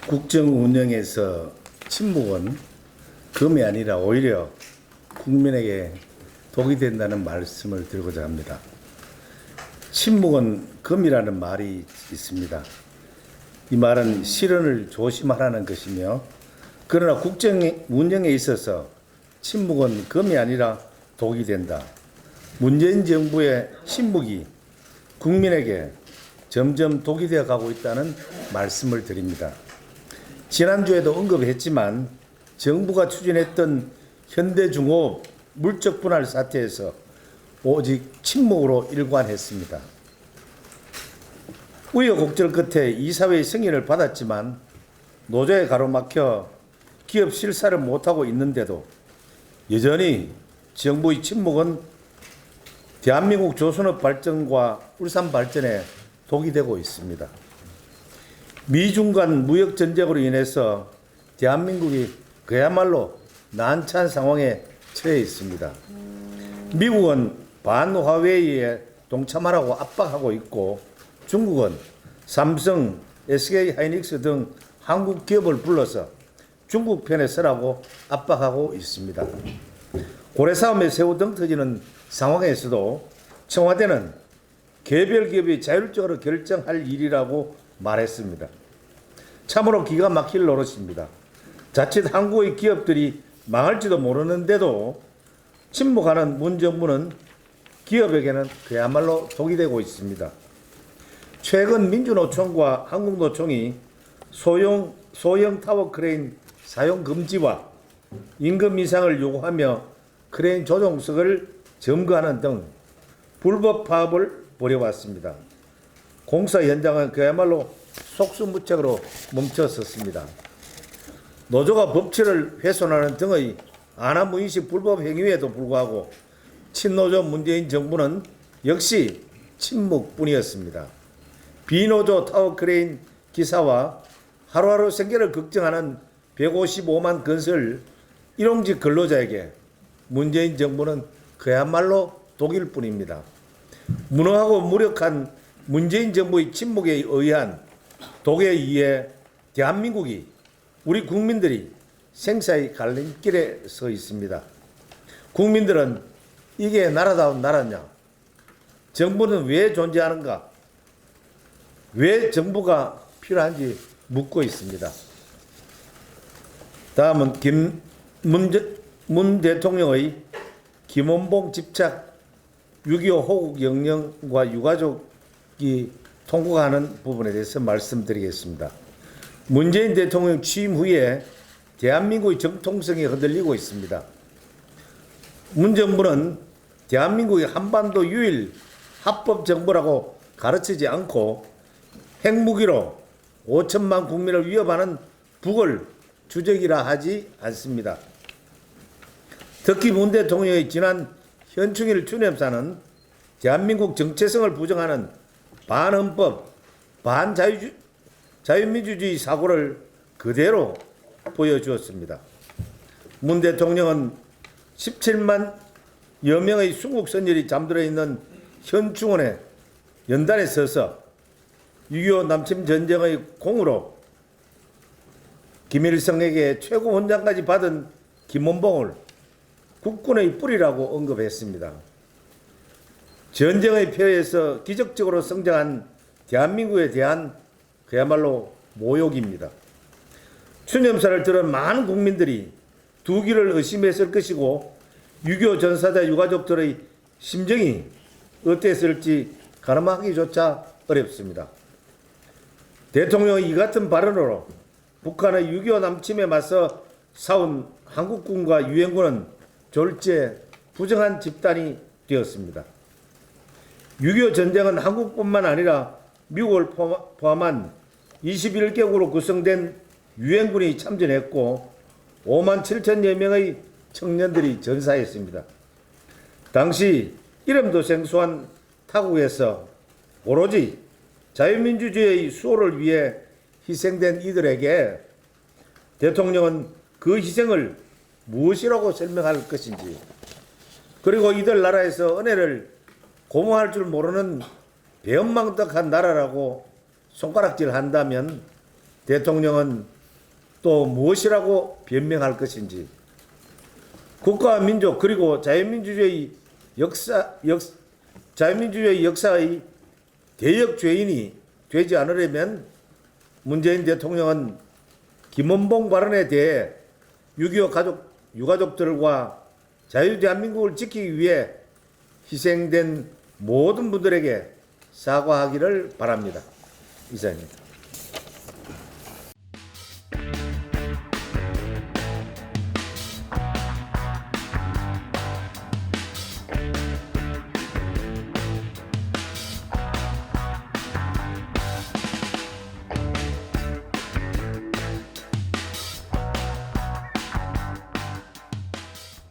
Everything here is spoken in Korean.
국정 운영에서 침묵은 금이 아니라 오히려 국민에게 독이 된다는 말씀을 드리고자 합니다. 침묵은 금이라는 말이 있습니다. 이 말은 실언을 조심하라는 것이며, 그러나 국정 운영에 있어서 침묵은 금이 아니라 독이 된다. 문재인 정부의 침묵이 국민에게 점점 독이 되어 가고 있다는 말씀을 드립니다. 지난주에도 언급했지만 정부가 추진했던 현대중공업 물적 분할 사태에서 오직 침묵으로 일관했습니다. 우여곡절 끝에 이사회의 승인을 받았지만 노조에 가로막혀 기업 실사를 못하고 있는데도 여전히 정부의 침묵은 대한민국 조선업 발전과 울산 발전에 독이 되고 있습니다. 미중 간 무역 전쟁으로 인해서 대한민국이 그야말로 난처한 상황에 처해 있습니다. 미국은 반화웨이에 동참하라고 압박하고 있고, 중국은 삼성, SK하이닉스 등 한국 기업을 불러서 중국 편에 서라고 압박하고 있습니다. 고래싸움에 새우 등 터지는 상황에서도 청와대는 개별 기업이 자율적으로 결정할 일이라고 말했습니다. 참으로 기가 막힐 노릇입니다. 자칫 한국의 기업들이 망할지도 모르는데도 침묵하는 문 정부는 기업에게는 그야말로 독이 되고 있습니다. 최근 민주노총과 한국노총이 소형 타워 크레인 사용 금지와 임금 인상을 요구하며 크레인 조종석을 점거하는 등 불법 파업을 벌여왔습니다. 공사 현장은 그야말로 속수무책으로 멈춰섰습니다. 노조가 법치를 훼손하는 등의 안하무인식 불법 행위에도 불구하고 친노조 문재인 정부는 역시 침묵뿐이었습니다. 비노조 타워 크레인 기사와 하루하루 생계를 걱정하는 155만 건설 일용직 근로자에게 문재인 정부는 그야말로 독일 뿐입니다. 무능하고 무력한 문재인 정부의 침묵에 의한 독에 의해 대한민국이, 우리 국민들이 생사의 갈림길에 서 있습니다. 국민들은 이게 나라다운 나라냐? 정부는 왜 존재하는가? 왜 정부가 필요한지 묻고 있습니다. 다음은 문 대통령의 김원봉 집착 6.25 호국 영령과 유가족이 통곡하는 부분에 대해서 말씀드리겠습니다. 문재인 대통령 취임 후에 대한민국의 정통성이 흔들리고 있습니다. 문 정부는 대한민국의 한반도 유일 합법 정부라고 가르치지 않고 핵무기로 5천만 국민을 위협하는 북을 주적이라 하지 않습니다. 특히 문 대통령의 지난 현충일 추념사는 대한민국 정체성을 부정하는 반헌법, 자유민주주의 사고를 그대로 보여주었습니다. 문 대통령은 17만여 명의 순국 선열이 잠들어 있는 현충원에 연단에 서서 6.25 남침 전쟁의 공으로 김일성에게 최고 훈장까지 받은 김원봉을 국군의 뿌리라고 언급했습니다. 전쟁의 폐해에서 기적적으로 성장한 대한민국에 대한 그야말로 모욕입니다. 추념사를 들은 많은 국민들이 두 귀를 의심했을 것이고, 6.25 전사자 유가족들의 심정이 어땠을지 가늠하기조차 어렵습니다. 대통령의 이 같은 발언으로 북한의 6.25 남침에 맞서 싸운 한국군과 유엔군은 졸지에 부정한 집단이 되었습니다. 6.25 전쟁은 한국뿐만 아니라 미국을 포함한 21개국으로 구성된 유엔군이 참전했고 5만 7천여 명의 청년들이 전사했습니다. 당시 이름도 생소한 타국에서 오로지 자유민주주의의 수호를 위해 희생된 이들에게 대통령은 그 희생을 무엇이라고 설명할 것인지, 그리고 이들 나라에서 은혜를 고마할 줄 모르는 배은망덕한 나라라고 손가락질 한다면 대통령은 또 무엇이라고 변명할 것인지, 국가와 민족 그리고 자유민주주의 역사의 대역 죄인이 되지 않으려면 문재인 대통령은 김원봉 발언에 대해 6.25 유가족들과 자유 대한민국을 지키기 위해 희생된 모든 분들에게 사과하기를 바랍니다. 이상입니다.